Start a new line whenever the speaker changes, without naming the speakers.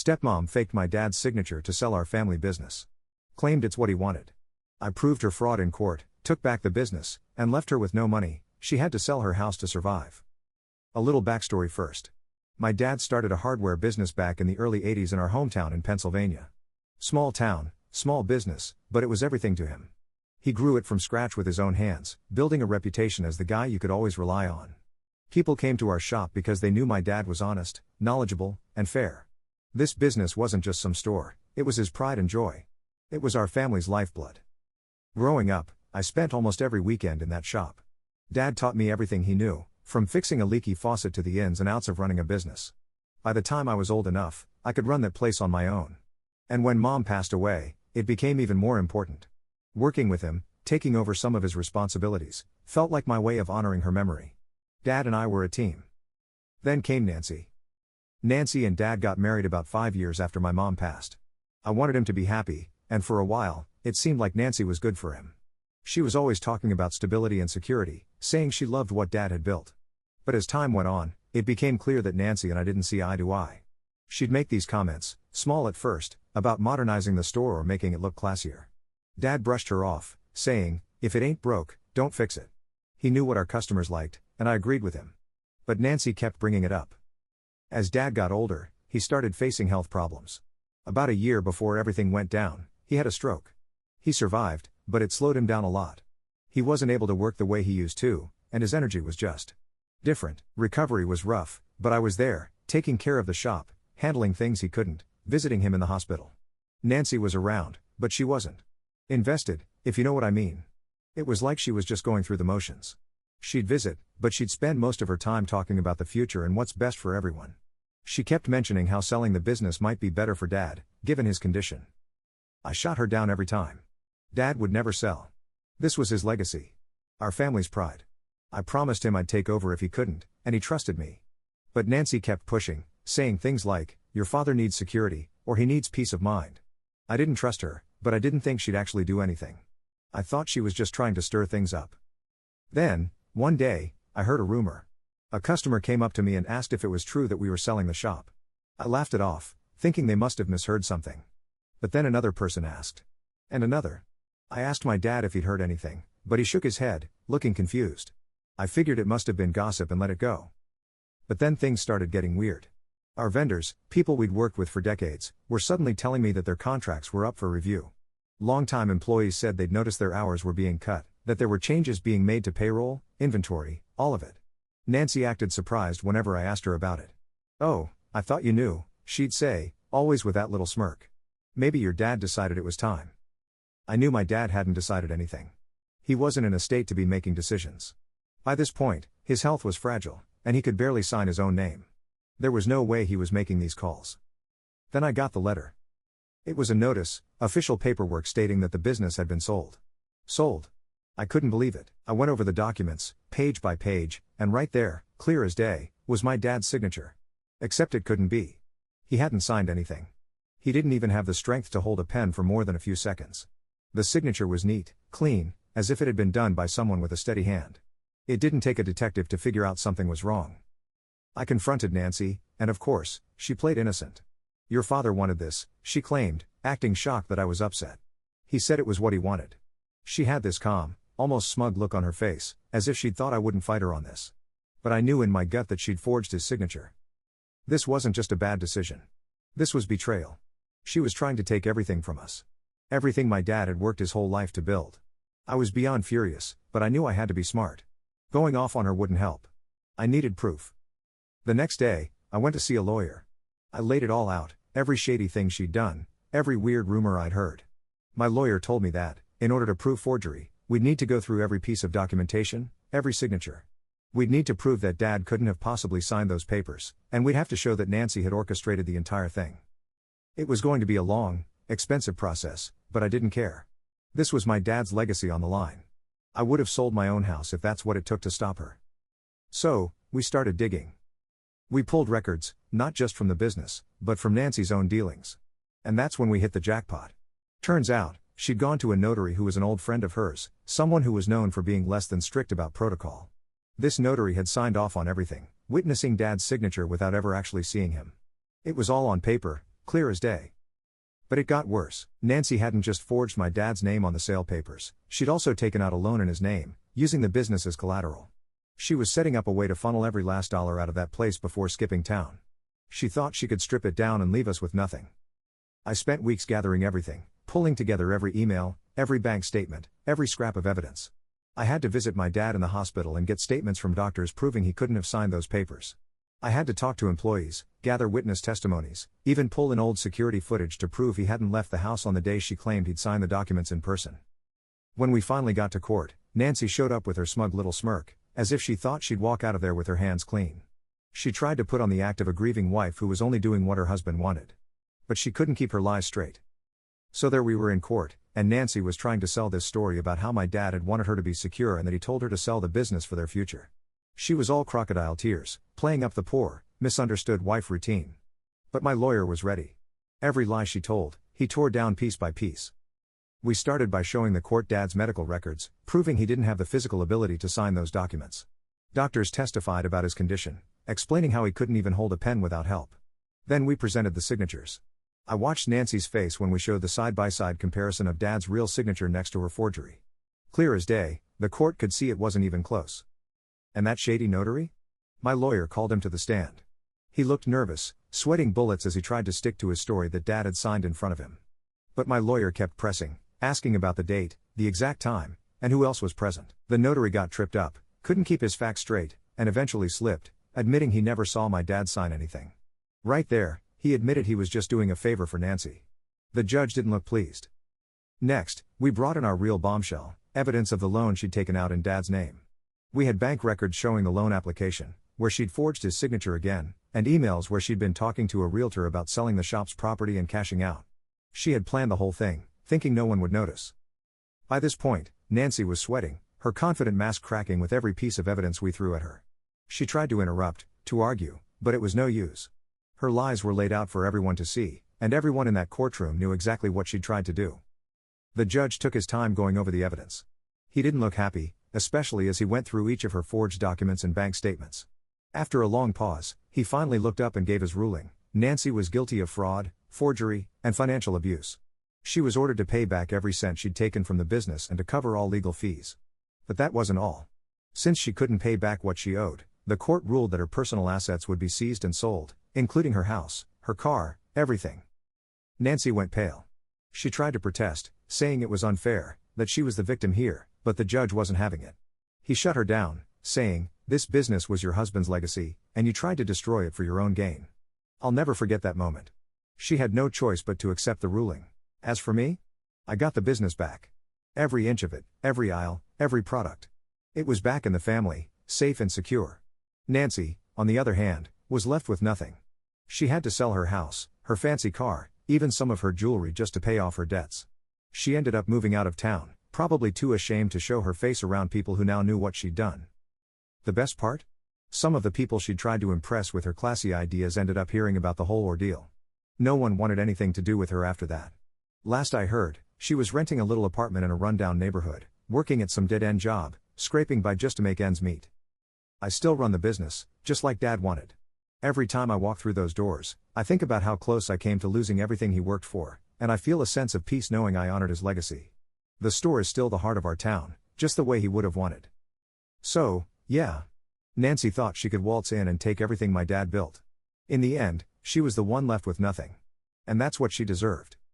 Stepmom faked my dad's signature to sell our family business. Claimed it's what he wanted. I proved her fraud in court, took back the business, and left her with no money. She had to sell her house to survive. A little backstory first. My dad started a hardware business back in the early 80s in our hometown in Pennsylvania. Small town, small business, but it was everything to him. He grew it from scratch with his own hands, building a reputation as the guy you could always rely on. People came to our shop because they knew my dad was honest, knowledgeable, and fair. This business wasn't just some store, it was his pride and joy. It was our family's lifeblood. Growing up, I spent almost every weekend in that shop. Dad taught me everything he knew, from fixing a leaky faucet to the ins and outs of running a business. By the time I was old enough, I could run that place on my own. And when Mom passed away, it became even more important. Working with him, taking over some of his responsibilities, felt like my way of honoring her memory. Dad and I were a team. Then came Nancy. Nancy and Dad got married about 5 years after my mom passed. I wanted him to be happy, and for a while, it seemed like Nancy was good for him. She was always talking about stability and security, saying she loved what Dad had built. But as time went on, it became clear that Nancy and I didn't see eye to eye. She'd make these comments, small at first, about modernizing the store or making it look classier. Dad brushed her off, saying, "If it ain't broke, don't fix it." He knew what our customers liked, and I agreed with him. But Nancy kept bringing it up. As Dad got older, he started facing health problems. About a year before everything went down, he had a stroke. He survived, but it slowed him down a lot. He wasn't able to work the way he used to, and his energy was just different. Recovery was rough, but I was there, taking care of the shop, handling things he couldn't, visiting him in the hospital. Nancy was around, but she wasn't invested, if you know what I mean. It was like she was just going through the motions. She'd visit, but she'd spend most of her time talking about the future and what's best for everyone. She kept mentioning how selling the business might be better for Dad, given his condition. I shot her down every time. Dad would never sell. This was his legacy. Our family's pride. I promised him I'd take over if he couldn't, and he trusted me. But Nancy kept pushing, saying things like, "Your father needs security, or he needs peace of mind." I didn't trust her, but I didn't think she'd actually do anything. I thought she was just trying to stir things up. Then, one day, I heard a rumor. A customer came up to me and asked if it was true that we were selling the shop. I laughed it off, thinking they must have misheard something. But then another person asked. And another. I asked my dad if he'd heard anything, but he shook his head, looking confused. I figured it must have been gossip and let it go. But then things started getting weird. Our vendors, people we'd worked with for decades, were suddenly telling me that their contracts were up for review. Longtime employees said they'd noticed their hours were being cut, that there were changes being made to payroll, inventory, all of it. Nancy acted surprised whenever I asked her about it. "Oh, I thought you knew," she'd say, always with that little smirk. "Maybe your dad decided it was time." I knew my dad hadn't decided anything. He wasn't in a state to be making decisions. By this point, his health was fragile, and he could barely sign his own name. There was no way he was making these calls. Then I got the letter. It was a notice, official paperwork stating that the business had been sold. Sold. I couldn't believe it. I went over the documents, page by page, and right there, clear as day, was my dad's signature. Except it couldn't be. He hadn't signed anything. He didn't even have the strength to hold a pen for more than a few seconds. The signature was neat, clean, as if it had been done by someone with a steady hand. It didn't take a detective to figure out something was wrong. I confronted Nancy, and of course, she played innocent. "Your father wanted this," she claimed, acting shocked that I was upset. "He said it was what he wanted." She had this calm, almost smug look on her face, as if she'd thought I wouldn't fight her on this. But I knew in my gut that she'd forged his signature. This wasn't just a bad decision. This was betrayal. She was trying to take everything from us. Everything my dad had worked his whole life to build. I was beyond furious, but I knew I had to be smart. Going off on her wouldn't help. I needed proof. The next day, I went to see a lawyer. I laid it all out, every shady thing she'd done, every weird rumor I'd heard. My lawyer told me that, in order to prove forgery, we'd need to go through every piece of documentation, every signature. We'd need to prove that Dad couldn't have possibly signed those papers, and we'd have to show that Nancy had orchestrated the entire thing. It was going to be a long, expensive process, but I didn't care. This was my dad's legacy on the line. I would have sold my own house if that's what it took to stop her. So, we started digging. We pulled records, not just from the business, but from Nancy's own dealings. And that's when we hit the jackpot. Turns out, she'd gone to a notary who was an old friend of hers, someone who was known for being less than strict about protocol. This notary had signed off on everything, witnessing Dad's signature without ever actually seeing him. It was all on paper, clear as day. But it got worse. Nancy hadn't just forged my dad's name on the sale papers, she'd also taken out a loan in his name, using the business as collateral. She was setting up a way to funnel every last dollar out of that place before skipping town. She thought she could strip it down and leave us with nothing. I spent weeks gathering everything, pulling together every email, every bank statement, every scrap of evidence. I had to visit my dad in the hospital and get statements from doctors proving he couldn't have signed those papers. I had to talk to employees, gather witness testimonies, even pull in old security footage to prove he hadn't left the house on the day she claimed he'd signed the documents in person. When we finally got to court, Nancy showed up with her smug little smirk, as if she thought she'd walk out of there with her hands clean. She tried to put on the act of a grieving wife who was only doing what her husband wanted. But she couldn't keep her lies straight. So there we were in court, and Nancy was trying to sell this story about how my dad had wanted her to be secure and that he told her to sell the business for their future. She was all crocodile tears, playing up the poor, misunderstood wife routine. But my lawyer was ready. Every lie she told, he tore down piece by piece. We started by showing the court dad's medical records, proving he didn't have the physical ability to sign those documents. Doctors testified about his condition, explaining how he couldn't even hold a pen without help. Then we presented the signatures. I watched Nancy's face when we showed the side-by-side comparison of Dad's real signature next to her forgery. Clear as day, the court could see it wasn't even close. And that shady notary? My lawyer called him to the stand. He looked nervous, sweating bullets as he tried to stick to his story that Dad had signed in front of him. But my lawyer kept pressing, asking about the date, the exact time, and who else was present. The notary got tripped up, couldn't keep his facts straight, and eventually slipped, admitting he never saw my dad sign anything. Right there, he admitted he was just doing a favor for Nancy. The judge didn't look pleased. Next, we brought in our real bombshell, evidence of the loan she'd taken out in Dad's name. We had bank records showing the loan application, where she'd forged his signature again, and emails where she'd been talking to a realtor about selling the shop's property and cashing out. She had planned the whole thing, thinking no one would notice. By this point, Nancy was sweating, her confident mask cracking with every piece of evidence we threw at her. She tried to interrupt, to argue, but it was no use. Her lies were laid out for everyone to see, and everyone in that courtroom knew exactly what she'd tried to do. The judge took his time going over the evidence. He didn't look happy, especially as he went through each of her forged documents and bank statements. After a long pause, he finally looked up and gave his ruling. Nancy was guilty of fraud, forgery, and financial abuse. She was ordered to pay back every cent she'd taken from the business and to cover all legal fees. But that wasn't all. Since she couldn't pay back what she owed, the court ruled that her personal assets would be seized and sold, including her house, her car, everything. Nancy went pale. She tried to protest, saying it was unfair, that she was the victim here, but the judge wasn't having it. He shut her down, saying, "This business was your husband's legacy, and you tried to destroy it for your own gain." I'll never forget that moment. She had no choice but to accept the ruling. As for me, I got the business back. Every inch of it, every aisle, every product. It was back in the family, safe and secure. Nancy, on the other hand, was left with nothing. She had to sell her house, her fancy car, even some of her jewelry just to pay off her debts. She ended up moving out of town, probably too ashamed to show her face around people who now knew what she'd done. The best part? Some of the people she'd tried to impress with her classy ideas ended up hearing about the whole ordeal. No one wanted anything to do with her after that. Last I heard, she was renting a little apartment in a rundown neighborhood, working at some dead-end job, scraping by just to make ends meet. I still run the business, just like Dad wanted. Every time I walk through those doors, I think about how close I came to losing everything he worked for, and I feel a sense of peace knowing I honored his legacy. The store is still the heart of our town, just the way he would have wanted. So, yeah. Nancy thought she could waltz in and take everything my dad built. In the end, she was the one left with nothing. And that's what she deserved.